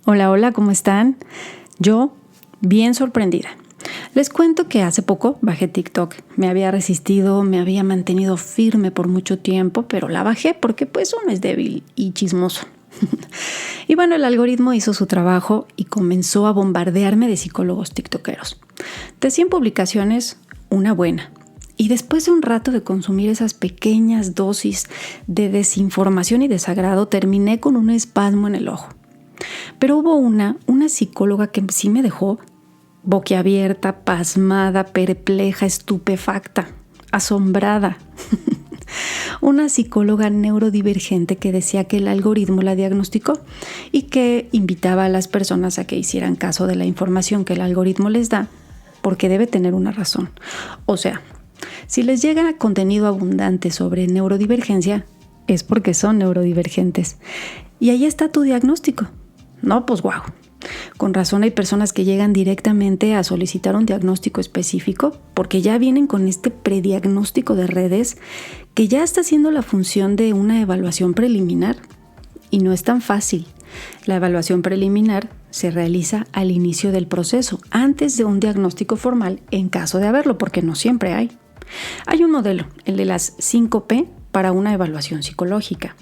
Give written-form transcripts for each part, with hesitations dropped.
Hola, hola, ¿cómo están? Yo, bien sorprendida. Les cuento que hace poco bajé TikTok. Me había resistido, me había mantenido firme por mucho tiempo, pero la bajé porque pues uno es débil y chismoso. Y bueno, el algoritmo hizo su trabajo y comenzó a bombardearme de psicólogos tiktokeros. De 100 publicaciones, una buena. Y después de un rato de consumir esas pequeñas dosis de desinformación y desagrado, terminé con un espasmo en el ojo. Pero hubo una psicóloga que sí me dejó boquiabierta, pasmada, perpleja, estupefacta, asombrada. Una psicóloga neurodivergente que decía que el algoritmo la diagnosticó y que invitaba a las personas a que hicieran caso de la información que el algoritmo les da porque debe tener una razón. O sea, si les llega contenido abundante sobre neurodivergencia, es porque son neurodivergentes. Y ahí está tu diagnóstico. No, pues wow. Con razón hay personas que llegan directamente a solicitar un diagnóstico específico porque ya vienen con este prediagnóstico de redes que ya está haciendo la función de una evaluación preliminar. Y no es tan fácil. La evaluación preliminar se realiza al inicio del proceso, antes de un diagnóstico formal en caso de haberlo, porque no siempre hay. Hay un modelo, el de las 5P, para una evaluación psicológica.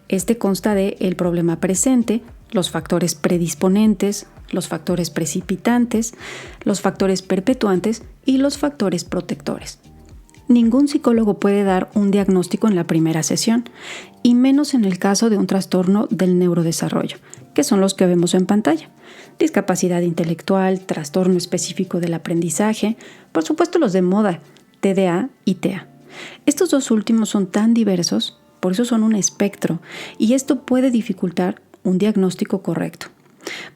Este consta de el problema presente, los factores predisponentes, los factores precipitantes, los factores perpetuantes y los factores protectores. Ningún psicólogo puede dar un diagnóstico en la primera sesión, y menos en el caso de un trastorno del neurodesarrollo, que son los que vemos en pantalla. Discapacidad intelectual, trastorno específico del aprendizaje, por supuesto los de moda, TDA y TEA. Estos dos últimos son tan diversos, por eso son un espectro, y esto puede dificultar un diagnóstico correcto.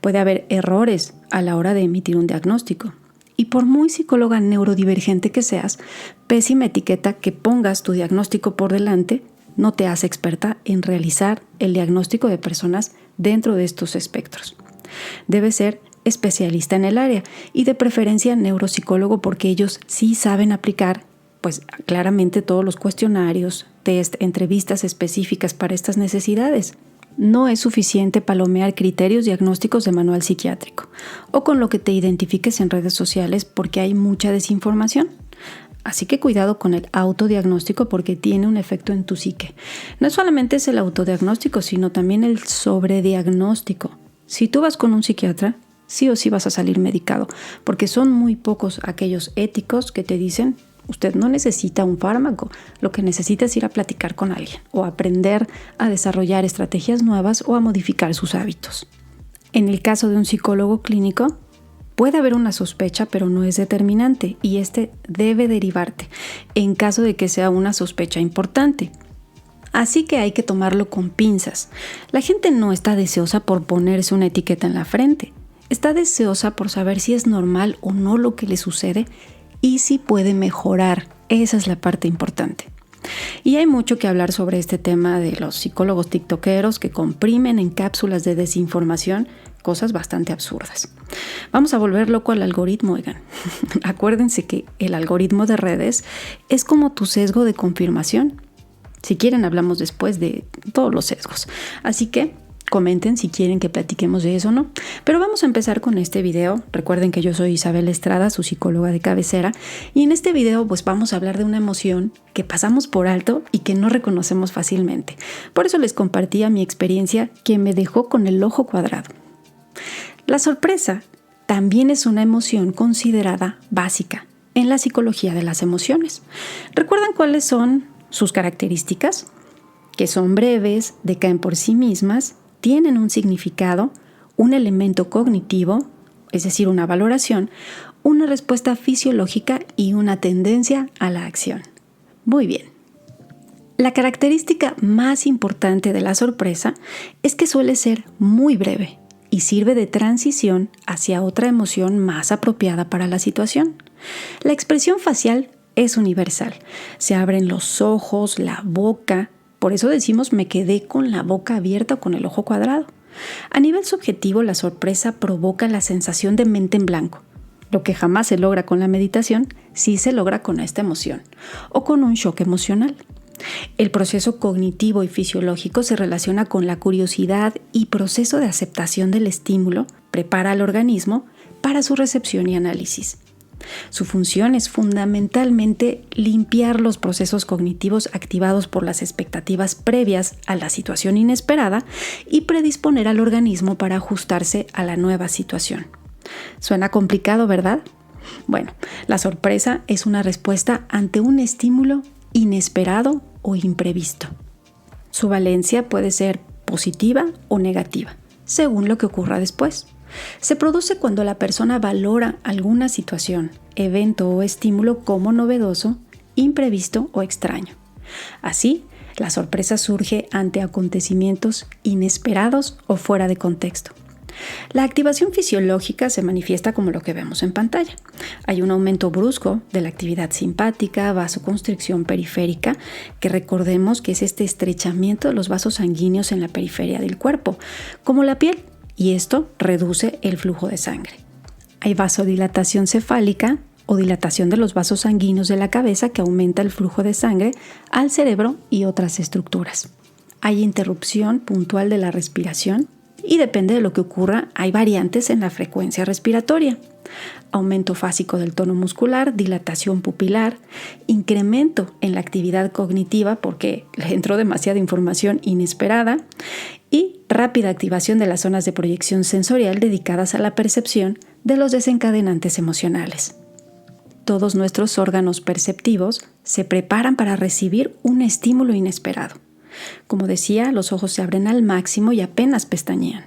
Puede haber errores a la hora de emitir un diagnóstico. Y por muy psicóloga neurodivergente que seas, pésima etiqueta que pongas tu diagnóstico por delante no te hace experta en realizar el diagnóstico de personas dentro de estos espectros. Debes ser especialista en el área y de preferencia neuropsicólogo porque ellos sí saben aplicar pues claramente todos los cuestionarios, test, entrevistas específicas para estas necesidades. No es suficiente palomear criterios diagnósticos de manual psiquiátrico o con lo que te identifiques en redes sociales porque hay mucha desinformación. Así que cuidado con el autodiagnóstico porque tiene un efecto en tu psique. No solamente es el autodiagnóstico, sino también el sobrediagnóstico. Si tú vas con un psiquiatra, sí o sí vas a salir medicado, porque son muy pocos aquellos éticos que te dicen usted no necesita un fármaco, lo que necesita es ir a platicar con alguien o aprender a desarrollar estrategias nuevas o a modificar sus hábitos. En el caso de un psicólogo clínico, puede haber una sospecha, pero no es determinante y este debe derivarte en caso de que sea una sospecha importante. Así que hay que tomarlo con pinzas. La gente no está deseosa por ponerse una etiqueta en la frente. Está deseosa por saber si es normal o no lo que le sucede y si puede mejorar. Esa es la parte importante. Y hay mucho que hablar sobre este tema de los psicólogos tiktokeros que comprimen en cápsulas de desinformación cosas bastante absurdas. Vamos a volver loco al algoritmo, oigan. Acuérdense que el algoritmo de redes es como tu sesgo de confirmación. Si quieren, hablamos después de todos los sesgos. Así que comenten si quieren que platiquemos de eso o no. Pero vamos a empezar con este video. Recuerden que yo soy Isabel Estrada, su psicóloga de cabecera. Y en este video pues vamos a hablar de una emoción que pasamos por alto y que no reconocemos fácilmente. Por eso les compartía mi experiencia que me dejó con el ojo cuadrado. La sorpresa también es una emoción considerada básica en la psicología de las emociones. ¿Recuerdan cuáles son sus características? Que son breves, decaen por sí mismas, tienen un significado, un elemento cognitivo, es decir, una valoración, una respuesta fisiológica y una tendencia a la acción. Muy bien. La característica más importante de la sorpresa es que suele ser muy breve y sirve de transición hacia otra emoción más apropiada para la situación. La expresión facial es universal. Se abren los ojos, la boca. Por eso decimos me quedé con la boca abierta o con el ojo cuadrado. A nivel subjetivo, la sorpresa provoca la sensación de mente en blanco. Lo que jamás se logra con la meditación, sí se logra con esta emoción o con un shock emocional. El proceso cognitivo y fisiológico se relaciona con la curiosidad y proceso de aceptación del estímulo, prepara al organismo para su recepción y análisis. Su función es fundamentalmente limpiar los procesos cognitivos activados por las expectativas previas a la situación inesperada y predisponer al organismo para ajustarse a la nueva situación. Suena complicado, ¿verdad? Bueno, la sorpresa es una respuesta ante un estímulo inesperado o imprevisto. Su valencia puede ser positiva o negativa, según lo que ocurra después. Se produce cuando la persona valora alguna situación, evento o estímulo como novedoso, imprevisto o extraño. Así, la sorpresa surge ante acontecimientos inesperados o fuera de contexto. La activación fisiológica se manifiesta como lo que vemos en pantalla. Hay un aumento brusco de la actividad simpática, vasoconstricción periférica, que recordemos que es este estrechamiento de los vasos sanguíneos en la periferia del cuerpo, como la piel, y esto reduce el flujo de sangre. Hay vasodilatación cefálica o dilatación de los vasos sanguíneos de la cabeza que aumenta el flujo de sangre al cerebro y otras estructuras. Hay interrupción puntual de la respiración y depende de lo que ocurra, hay variantes en la frecuencia respiratoria. Aumento fásico del tono muscular, dilatación pupilar, incremento en la actividad cognitiva porque le entró demasiada información inesperada y rápida activación de las zonas de proyección sensorial dedicadas a la percepción de los desencadenantes emocionales. Todos nuestros órganos perceptivos se preparan para recibir un estímulo inesperado. Como decía, los ojos se abren al máximo y apenas pestañean,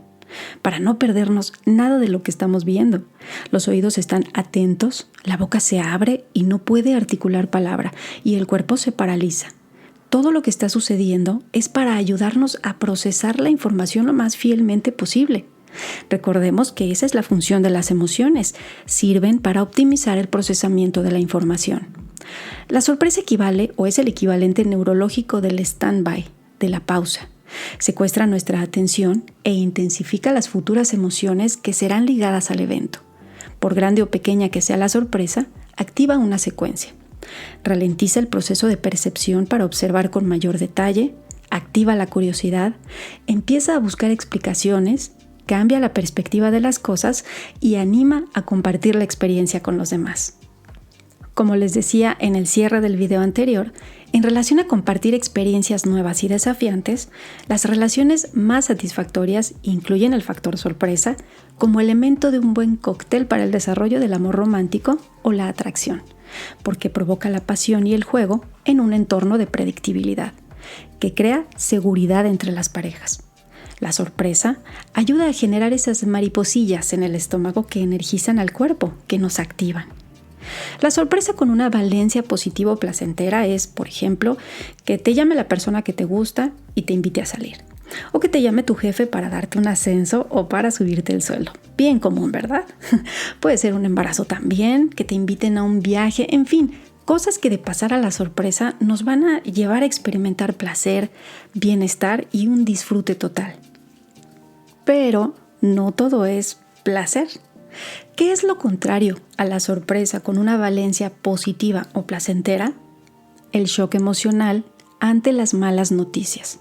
para no perdernos nada de lo que estamos viendo. Los oídos están atentos, la boca se abre y no puede articular palabra, y el cuerpo se paraliza. Todo lo que está sucediendo es para ayudarnos a procesar la información lo más fielmente posible. Recordemos que esa es la función de las emociones, sirven para optimizar el procesamiento de la información. La sorpresa equivale o es el equivalente neurológico del stand-by, de la pausa. Secuestra nuestra atención e intensifica las futuras emociones que serán ligadas al evento. Por grande o pequeña que sea la sorpresa, activa una secuencia. Ralentiza el proceso de percepción para observar con mayor detalle, activa la curiosidad, empieza a buscar explicaciones, cambia la perspectiva de las cosas y anima a compartir la experiencia con los demás. Como les decía en el cierre del video anterior, en relación a compartir experiencias nuevas y desafiantes, las relaciones más satisfactorias incluyen el factor sorpresa como elemento de un buen cóctel para el desarrollo del amor romántico o la atracción, porque provoca la pasión y el juego en un entorno de predictibilidad, que crea seguridad entre las parejas. La sorpresa ayuda a generar esas mariposillas en el estómago que energizan al cuerpo, que nos activan. La sorpresa con una valencia positiva o placentera es, por ejemplo, que te llame la persona que te gusta y te invite a salir. O que te llame tu jefe para darte un ascenso o para subirte el sueldo. Bien común, ¿verdad? Puede ser un embarazo también, que te inviten a un viaje, en fin, cosas que de pasar a la sorpresa nos van a llevar a experimentar placer, bienestar y un disfrute total. Pero no todo es placer. ¿Qué es lo contrario a la sorpresa con una valencia positiva o placentera? El shock emocional ante las malas noticias.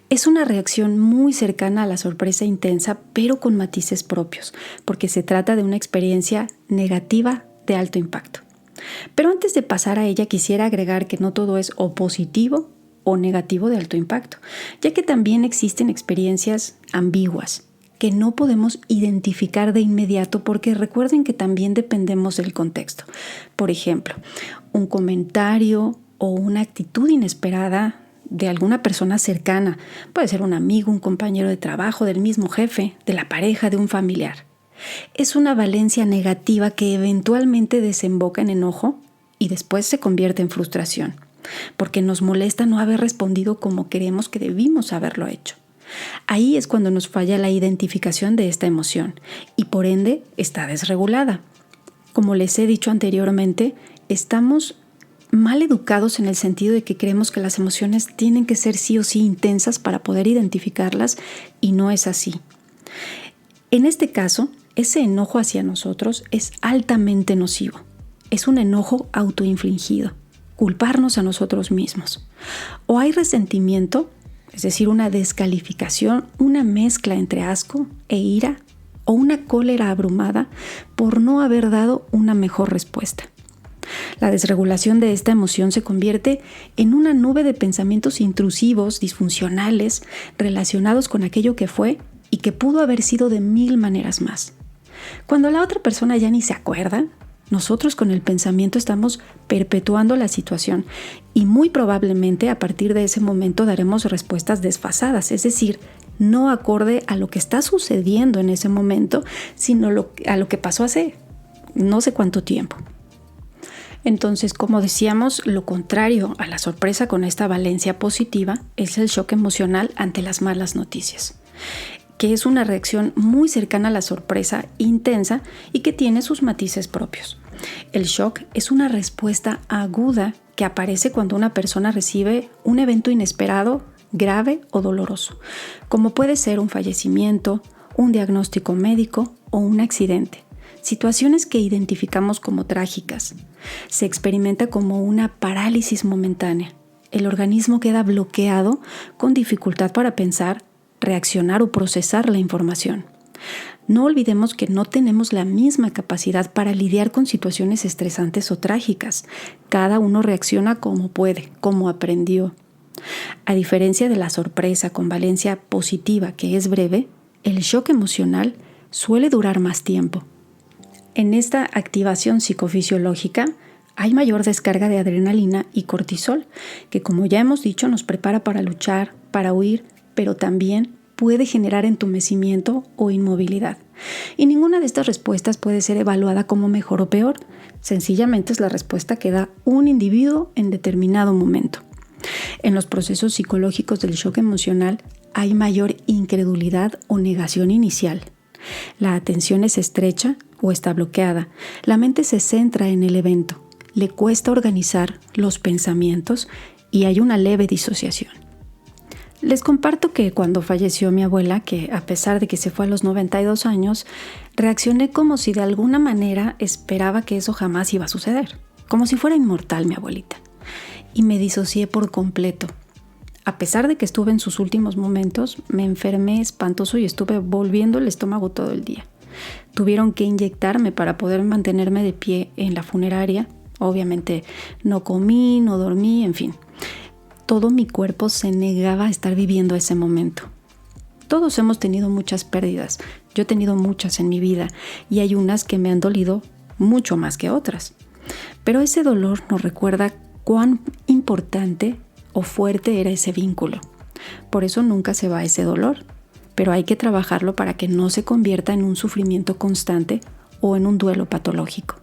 Es una reacción muy cercana a la sorpresa intensa, pero con matices propios, porque se trata de una experiencia negativa de alto impacto. Pero antes de pasar a ella, quisiera agregar que no todo es o positivo o negativo de alto impacto, ya que también existen experiencias ambiguas que no podemos identificar de inmediato porque recuerden que también dependemos del contexto. Por ejemplo, un comentario o una actitud inesperada de alguna persona cercana, puede ser un amigo, un compañero de trabajo, del mismo jefe, de la pareja, de un familiar. Es una valencia negativa que eventualmente desemboca en enojo y después se convierte en frustración, porque nos molesta no haber respondido como creemos que debimos haberlo hecho. Ahí es cuando nos falla la identificación de esta emoción y por ende está desregulada. Como les he dicho anteriormente, estamos mal educados en el sentido de que creemos que las emociones tienen que ser sí o sí intensas para poder identificarlas y no es así. En este caso, ese enojo hacia nosotros es altamente nocivo. Es un enojo autoinfligido. culparnos a nosotros mismos. O hay resentimiento, es decir, una descalificación, una mezcla entre asco e ira o una cólera abrumada por no haber dado una mejor respuesta. La desregulación de esta emoción se convierte en una nube de pensamientos intrusivos, disfuncionales, relacionados con aquello que fue y que pudo haber sido de 1000 maneras más. Cuando la otra persona ya ni se acuerda, nosotros con el pensamiento estamos perpetuando la situación y muy probablemente a partir de ese momento daremos respuestas desfasadas, es decir, no acorde a lo que está sucediendo en ese momento, sino a lo que pasó hace no sé cuánto tiempo. Entonces, como decíamos, lo contrario a la sorpresa con esta valencia positiva es el shock emocional ante las malas noticias, que es una reacción muy cercana a la sorpresa intensa y que tiene sus matices propios. El shock es una respuesta aguda que aparece cuando una persona recibe un evento inesperado, grave o doloroso, como puede ser un fallecimiento, un diagnóstico médico o un accidente. Situaciones que identificamos como trágicas. Se experimenta como una parálisis momentánea. El organismo queda bloqueado con dificultad para pensar, reaccionar o procesar la información. No olvidemos que no tenemos la misma capacidad para lidiar con situaciones estresantes o trágicas. Cada uno reacciona como puede, como aprendió. A diferencia de la sorpresa con valencia positiva, que es breve, el shock emocional suele durar más tiempo. En esta activación psicofisiológica hay mayor descarga de adrenalina y cortisol, que como ya hemos dicho nos prepara para luchar, para huir, pero también puede generar entumecimiento o inmovilidad. Y ninguna de estas respuestas puede ser evaluada como mejor o peor. Sencillamente es la respuesta que da un individuo en determinado momento. En los procesos psicológicos del shock emocional hay mayor incredulidad o negación inicial. La atención es estrecha o está bloqueada. La mente se centra en el evento. Le cuesta organizar los pensamientos y hay una leve disociación. Les comparto que cuando falleció mi abuela, que a pesar de que se fue a los 92 años, reaccioné como si de alguna manera esperaba que eso jamás iba a suceder. Como si fuera inmortal mi abuelita. Y me disocié por completo. A pesar de que estuve en sus últimos momentos, me enfermé espantoso y estuve volviendo el estómago todo el día. Tuvieron que inyectarme para poder mantenerme de pie en la funeraria. Obviamente no comí, no dormí, en fin. Todo mi cuerpo se negaba a estar viviendo ese momento. Todos hemos tenido muchas pérdidas. Yo he tenido muchas en mi vida y hay unas que me han dolido mucho más que otras. Pero ese dolor nos recuerda cuán importante o fuerte era ese vínculo. Por eso nunca se va ese dolor, pero hay que trabajarlo para que no se convierta en un sufrimiento constante o en un duelo patológico.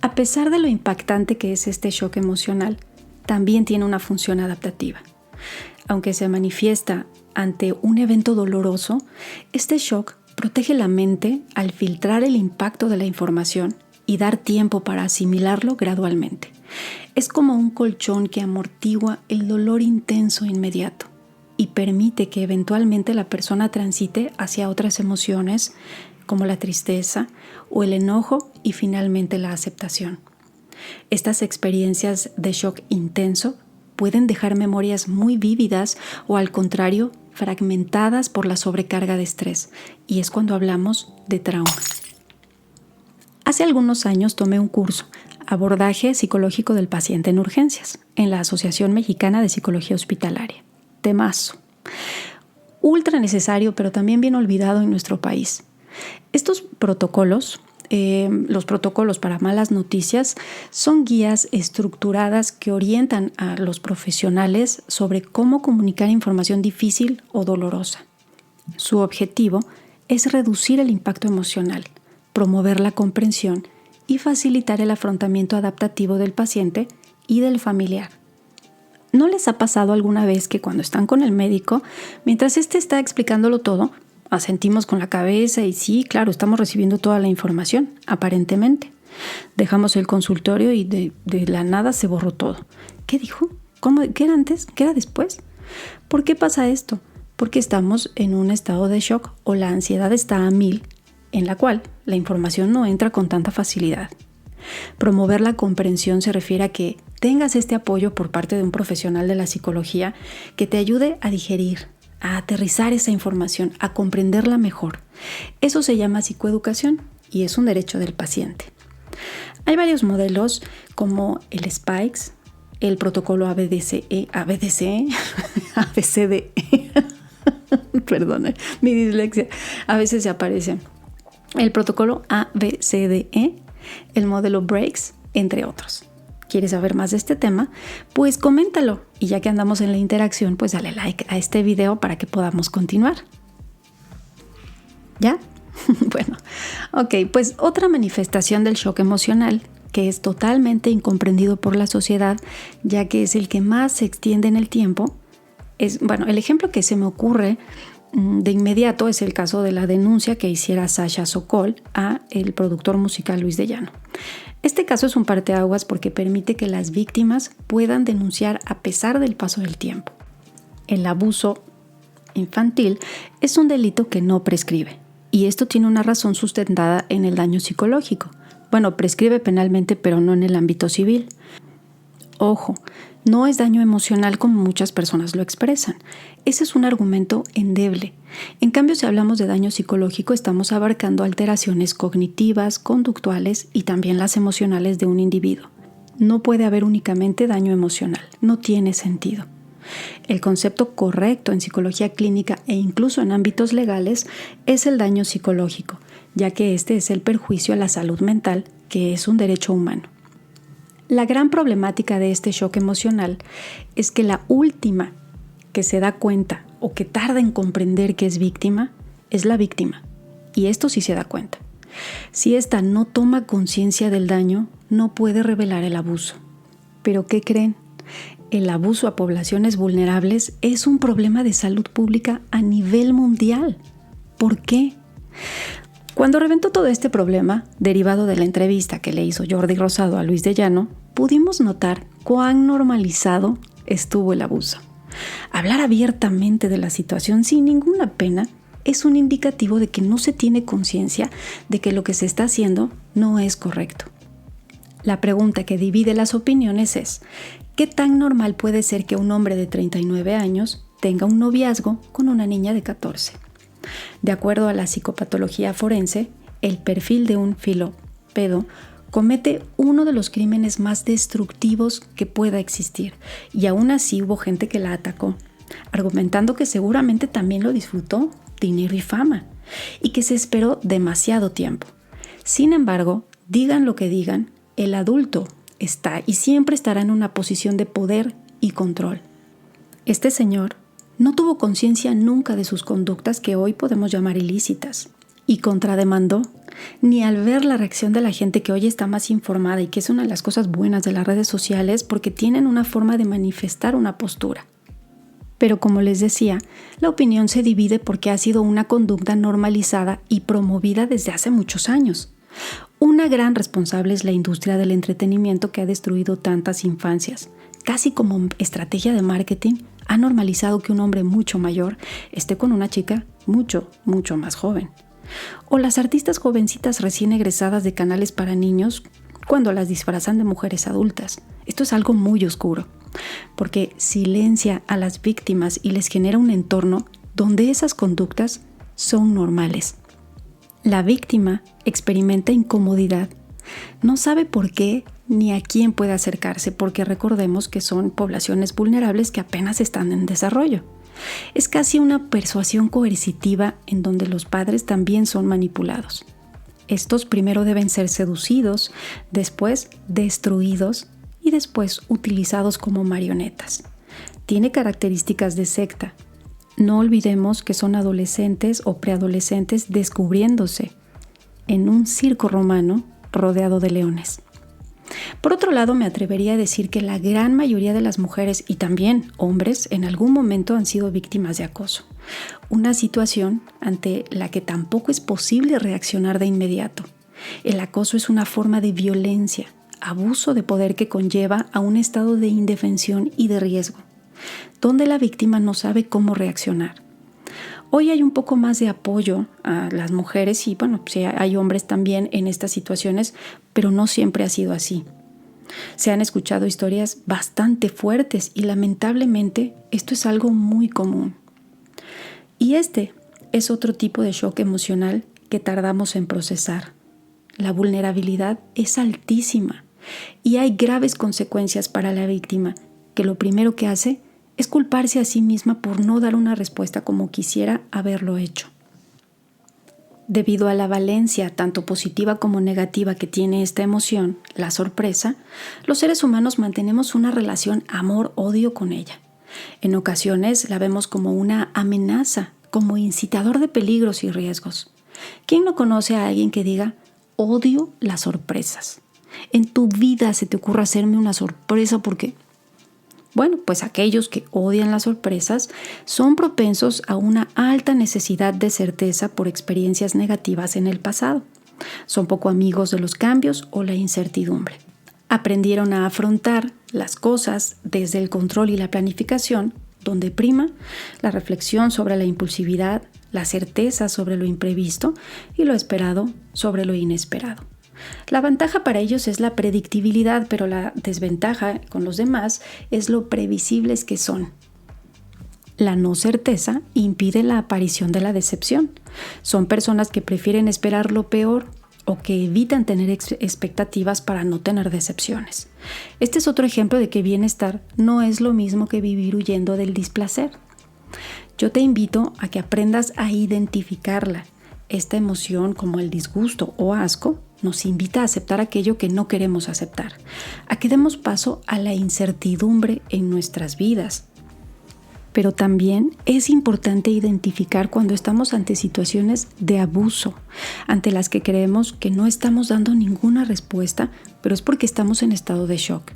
A pesar de lo impactante que es este shock emocional, también tiene una función adaptativa. Aunque se manifiesta ante un evento doloroso, este shock protege la mente al filtrar el impacto de la información y dar tiempo para asimilarlo gradualmente. Es como un colchón que amortigua el dolor intenso e inmediato y permite que eventualmente la persona transite hacia otras emociones como la tristeza o el enojo y finalmente la aceptación. Estas experiencias de shock intenso pueden dejar memorias muy vívidas o al contrario, fragmentadas por la sobrecarga de estrés, y es cuando hablamos de trauma. Hace algunos años tomé un curso, Abordaje Psicológico del Paciente en Urgencias, en la Asociación Mexicana de Psicología Hospitalaria. Temazo. Ultra necesario, pero también bien olvidado en nuestro país. Estos protocolos, los protocolos para malas noticias, son guías estructuradas que orientan a los profesionales sobre cómo comunicar información difícil o dolorosa. Su objetivo es reducir el impacto emocional, promover la comprensión y facilitar el afrontamiento adaptativo del paciente y del familiar. ¿No les ha pasado alguna vez que cuando están con el médico, mientras éste está explicándolo todo, asentimos con la cabeza y sí, claro, estamos recibiendo toda la información, aparentemente? Dejamos el consultorio y de la nada se borró todo. ¿Qué dijo? ¿Cómo? ¿Qué era antes? ¿Qué era después? ¿Por qué pasa esto? Porque estamos en un estado de shock o la ansiedad está a 1000, en la cual la información no entra con tanta facilidad. Promover la comprensión se refiere a que tengas este apoyo por parte de un profesional de la psicología que te ayude a digerir, a aterrizar esa información, a comprenderla mejor. Eso se llama psicoeducación y es un derecho del paciente. Hay varios modelos como el SPIKES, el protocolo ABCDE, perdón, mi dislexia, a veces se aparece, el protocolo ABCDE, el modelo BRACES, entre otros. ¿Quieres saber más de este tema? Pues coméntalo y ya que andamos en la interacción, pues dale like a este video para que podamos continuar. ¿Ya? Bueno, ok, pues otra manifestación del shock emocional que es totalmente incomprendido por la sociedad, ya que es el que más se extiende en el tiempo, el ejemplo que se me ocurre de inmediato es el caso de la denuncia que hiciera Sasha Sokol a el productor musical Luis de Llano. Este caso es un parteaguas porque permite que las víctimas puedan denunciar a pesar del paso del tiempo. El abuso infantil es un delito que no prescribe y esto tiene una razón sustentada en el daño psicológico. Bueno, prescribe penalmente, pero no en el ámbito civil. Ojo, no es daño emocional como muchas personas lo expresan. Ese es un argumento endeble. En cambio, si hablamos de daño psicológico, estamos abarcando alteraciones cognitivas, conductuales y también las emocionales de un individuo. No puede haber únicamente daño emocional. No tiene sentido. El concepto correcto en psicología clínica e incluso en ámbitos legales es el daño psicológico, ya que este es el perjuicio a la salud mental, que es un derecho humano. La gran problemática de este shock emocional es que la última que se da cuenta o que tarda en comprender que es víctima es la víctima. Y esto sí se da cuenta. Si ésta no toma conciencia del daño, no puede revelar el abuso. ¿Pero qué creen? El abuso a poblaciones vulnerables es un problema de salud pública a nivel mundial. ¿Por qué? Cuando reventó todo este problema, derivado de la entrevista que le hizo Jordi Rosado a Luis de Llano, pudimos notar cuán normalizado estuvo el abuso. Hablar abiertamente de la situación sin ninguna pena es un indicativo de que no se tiene conciencia de que lo que se está haciendo no es correcto. La pregunta que divide las opiniones es: ¿qué tan normal puede ser que un hombre de 39 años tenga un noviazgo con una niña de 14? De acuerdo a la psicopatología forense, el perfil de un filópedo comete uno de los crímenes más destructivos que pueda existir, y aún así hubo gente que la atacó, argumentando que seguramente también lo disfrutó, dinero y fama, y que se esperó demasiado tiempo. Sin embargo, digan lo que digan, el adulto está y siempre estará en una posición de poder y control. Este señor no tuvo conciencia nunca de sus conductas que hoy podemos llamar ilícitas y contrademandó, ni al ver la reacción de la gente que hoy está más informada y que es una de las cosas buenas de las redes sociales porque tienen una forma de manifestar una postura. Pero como les decía, la opinión se divide porque ha sido una conducta normalizada y promovida desde hace muchos años. Una gran responsable es la industria del entretenimiento que ha destruido tantas infancias. Casi como estrategia de marketing, ha normalizado que un hombre mucho mayor esté con una chica mucho más joven. O las artistas jovencitas recién egresadas de canales para niños cuando las disfrazan de mujeres adultas. Esto es algo muy oscuro, porque silencia a las víctimas y les genera un entorno donde esas conductas son normales. La víctima experimenta incomodidad, no sabe por qué ni a quién puede acercarse, porque recordemos que son poblaciones vulnerables que apenas están en desarrollo. Es casi una persuasión coercitiva en donde los padres también son manipulados. Estos primero deben ser seducidos, después destruidos y después utilizados como marionetas. Tiene características de secta. No olvidemos que son adolescentes o preadolescentes descubriéndose en un circo romano rodeado de leones. Por otro lado, me atrevería a decir que la gran mayoría de las mujeres y también hombres en algún momento han sido víctimas de acoso. Una situación ante la que tampoco es posible reaccionar de inmediato. El acoso es una forma de violencia, abuso de poder que conlleva a un estado de indefensión y de riesgo, donde la víctima no sabe cómo reaccionar. Hoy hay un poco más de apoyo a las mujeres y sí hay hombres también en estas situaciones, pero no siempre ha sido así. Se han escuchado historias bastante fuertes y lamentablemente esto es algo muy común. Y este es otro tipo de shock emocional que tardamos en procesar. La vulnerabilidad es altísima y hay graves consecuencias para la víctima, que lo primero que hace es culparse a sí misma por no dar una respuesta como quisiera haberlo hecho. Debido a la valencia tanto positiva como negativa que tiene esta emoción, la sorpresa, los seres humanos mantenemos una relación amor-odio con ella. En ocasiones la vemos como una amenaza, como incitador de peligros y riesgos. ¿Quién no conoce a alguien que diga, odio las sorpresas? En tu vida se te ocurre hacerme una sorpresa porque... Bueno, pues aquellos que odian las sorpresas son propensos a una alta necesidad de certeza por experiencias negativas en el pasado. Son poco amigos de los cambios o la incertidumbre. Aprendieron a afrontar las cosas desde el control y la planificación, donde prima la reflexión sobre la impulsividad, la certeza sobre lo imprevisto y lo esperado sobre lo inesperado. La ventaja para ellos es la predictibilidad, pero la desventaja con los demás es lo previsibles que son. La no certeza impide la aparición de la decepción. Son personas que prefieren esperar lo peor o que evitan tener expectativas para no tener decepciones. Este es otro ejemplo de que bienestar no es lo mismo que vivir huyendo del displacer. Yo te invito a que aprendas a identificarla. Esta emoción, como el disgusto o asco, nos invita a aceptar aquello que no queremos aceptar, a que demos paso a la incertidumbre en nuestras vidas. Pero también es importante identificar cuando estamos ante situaciones de abuso, ante las que creemos que no estamos dando ninguna respuesta, pero es porque estamos en estado de shock.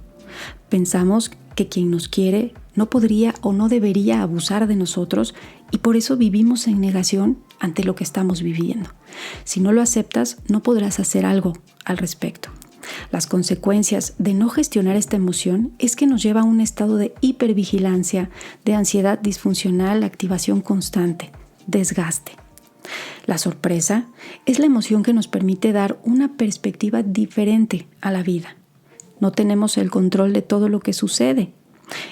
Pensamos que quien nos quiere no podría o no debería abusar de nosotros y por eso vivimos en negación ante lo que estamos viviendo. Si no lo aceptas, no podrás hacer algo al respecto. Las consecuencias de no gestionar esta emoción es que nos lleva a un estado de hipervigilancia, de ansiedad disfuncional, activación constante, desgaste. La sorpresa es la emoción que nos permite dar una perspectiva diferente a la vida. No tenemos el control de todo lo que sucede.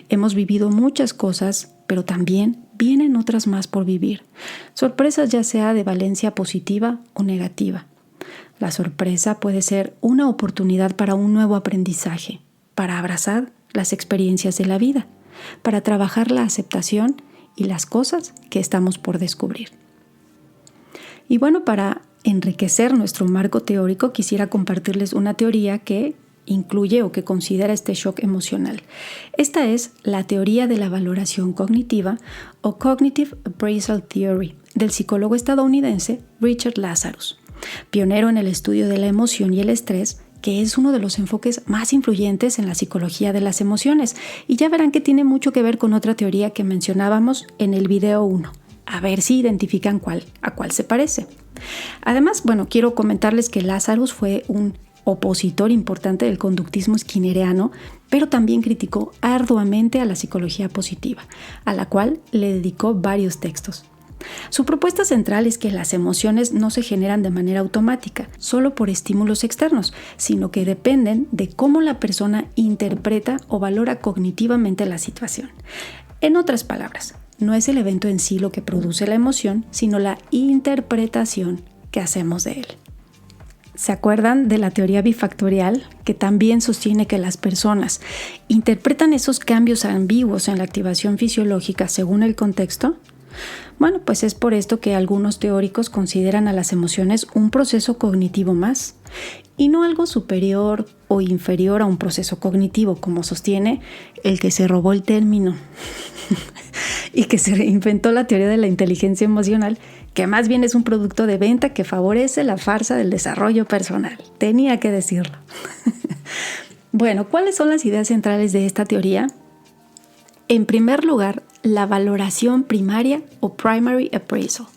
Hemos vivido muchas cosas, pero también vienen otras más por vivir. Sorpresas ya sea de valencia positiva o negativa. La sorpresa puede ser una oportunidad para un nuevo aprendizaje, para abrazar las experiencias de la vida, para trabajar la aceptación y las cosas que estamos por descubrir. Y bueno, para enriquecer nuestro marco teórico, quisiera compartirles una teoría que incluye o que considera este shock emocional. Esta es la teoría de la valoración cognitiva o Cognitive Appraisal Theory del psicólogo estadounidense Richard Lazarus, pionero en el estudio de la emoción y el estrés, que es uno de los enfoques más influyentes en la psicología de las emociones. Y ya verán que tiene mucho que ver con otra teoría que mencionábamos en el video 1. A ver si identifican a cuál se parece. Además, quiero comentarles que Lazarus fue un opositor importante del conductismo skinneriano, pero también criticó arduamente a la psicología positiva, a la cual le dedicó varios textos. Su propuesta central es que las emociones no se generan de manera automática, solo por estímulos externos, sino que dependen de cómo la persona interpreta o valora cognitivamente la situación. En otras palabras, no es el evento en sí lo que produce la emoción, sino la interpretación que hacemos de él. ¿Se acuerdan de la teoría bifactorial, que también sostiene que las personas interpretan esos cambios ambiguos en la activación fisiológica según el contexto? Bueno, pues es por esto que algunos teóricos consideran a las emociones un proceso cognitivo más y no algo superior o inferior a un proceso cognitivo, como sostiene el que se robó el término y que se inventó la teoría de la inteligencia emocional, que más bien es un producto de venta que favorece la farsa del desarrollo personal. Tenía que decirlo. Bueno, ¿cuáles son las ideas centrales de esta teoría? En primer lugar, la valoración primaria o primary appraisal.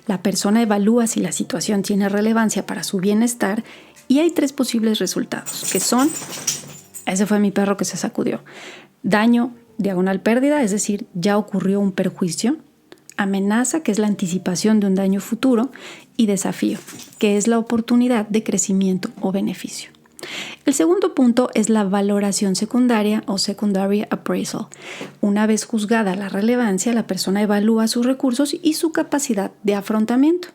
La persona evalúa si la situación tiene relevancia para su bienestar y hay 3 posibles resultados, que son, ese fue mi perro que se sacudió, daño, diagonal pérdida, es decir, ya ocurrió un perjuicio, amenaza, que es la anticipación de un daño futuro, y desafío, que es la oportunidad de crecimiento o beneficio. El segundo punto es la valoración secundaria o secondary appraisal. Una vez juzgada la relevancia, la persona evalúa sus recursos y su capacidad de afrontamiento.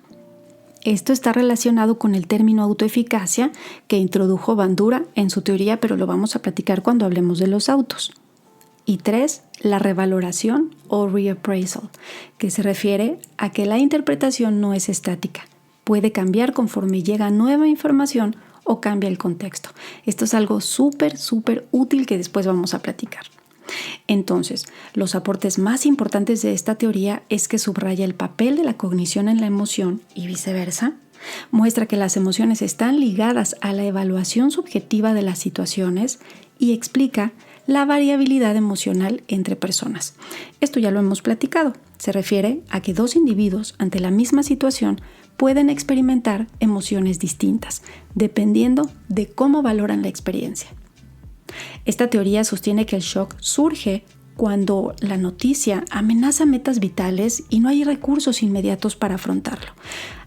Esto está relacionado con el término autoeficacia que introdujo Bandura en su teoría, pero lo vamos a platicar cuando hablemos de los autos. Y 3, la revaloración o reappraisal, que se refiere a que la interpretación no es estática, puede cambiar conforme llega nueva información o cambia el contexto. Esto es algo súper útil que después vamos a platicar. Entonces, los aportes más importantes de esta teoría es que subraya el papel de la cognición en la emoción y viceversa. Muestra que las emociones están ligadas a la evaluación subjetiva de las situaciones y explica la variabilidad emocional entre personas. Esto ya lo hemos platicado. Se refiere a que dos individuos ante la misma situación pueden experimentar emociones distintas, dependiendo de cómo valoran la experiencia. Esta teoría sostiene que el shock surge cuando la noticia amenaza metas vitales y no hay recursos inmediatos para afrontarlo.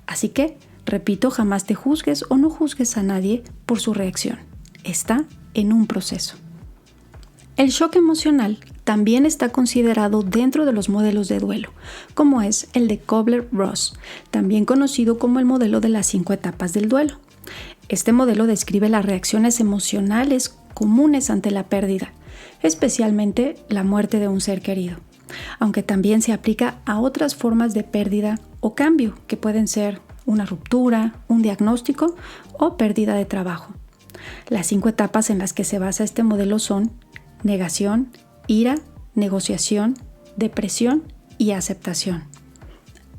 Así que, repito, jamás te juzgues o no juzgues a nadie por su reacción. Está en un proceso. El shock emocional también está considerado dentro de los modelos de duelo, como es el de Kubler-Ross, también conocido como el modelo de las 5 etapas del duelo. Este modelo describe las reacciones emocionales comunes ante la pérdida, especialmente la muerte de un ser querido, aunque también se aplica a otras formas de pérdida o cambio, que pueden ser una ruptura, un diagnóstico o pérdida de trabajo. Las 5 etapas en las que se basa este modelo son negación, ira, negociación, depresión y aceptación.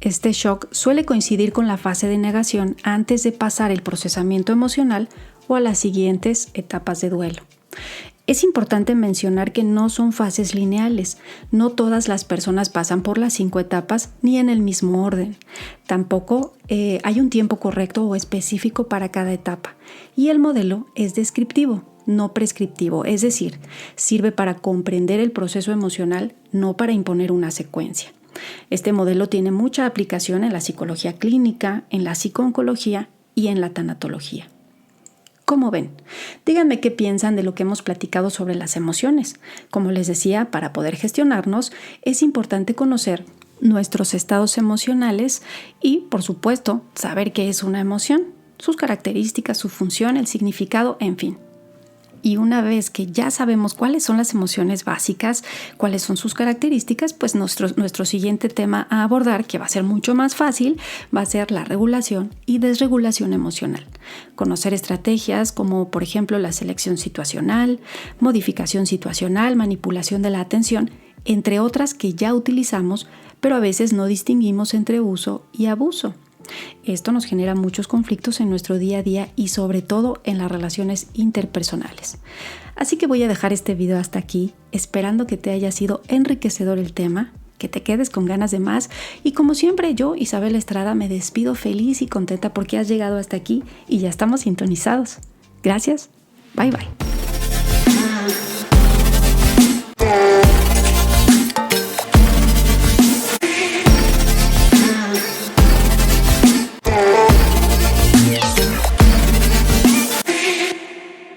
Este shock suele coincidir con la fase de negación antes de pasar el procesamiento emocional o a las siguientes etapas de duelo. Es importante mencionar que no son fases lineales, no todas las personas pasan por las 5 etapas ni en el mismo orden. Tampoco hay un tiempo correcto o específico para cada etapa, y el modelo es descriptivo, no prescriptivo, es decir, sirve para comprender el proceso emocional, no para imponer una secuencia. Este modelo tiene mucha aplicación en la psicología clínica, en la psicooncología y en la tanatología. ¿Cómo ven? Díganme qué piensan de lo que hemos platicado sobre las emociones. Como les decía, para poder gestionarnos es importante conocer nuestros estados emocionales y, por supuesto, saber qué es una emoción, sus características, su función, el significado, en fin. Y una vez que ya sabemos cuáles son las emociones básicas, cuáles son sus características, pues nuestro siguiente tema a abordar, que va a ser mucho más fácil, va a ser la regulación y desregulación emocional. Conocer estrategias como, por ejemplo, la selección situacional, modificación situacional, manipulación de la atención, entre otras que ya utilizamos, pero a veces no distinguimos entre uso y abuso. Esto nos genera muchos conflictos en nuestro día a día y sobre todo en las relaciones interpersonales. Así que voy a dejar este video hasta aquí, esperando que te haya sido enriquecedor el tema, que te quedes con ganas de más y como siempre yo, Isabel Estrada, me despido feliz y contenta porque has llegado hasta aquí y ya estamos sintonizados. Gracias, bye bye.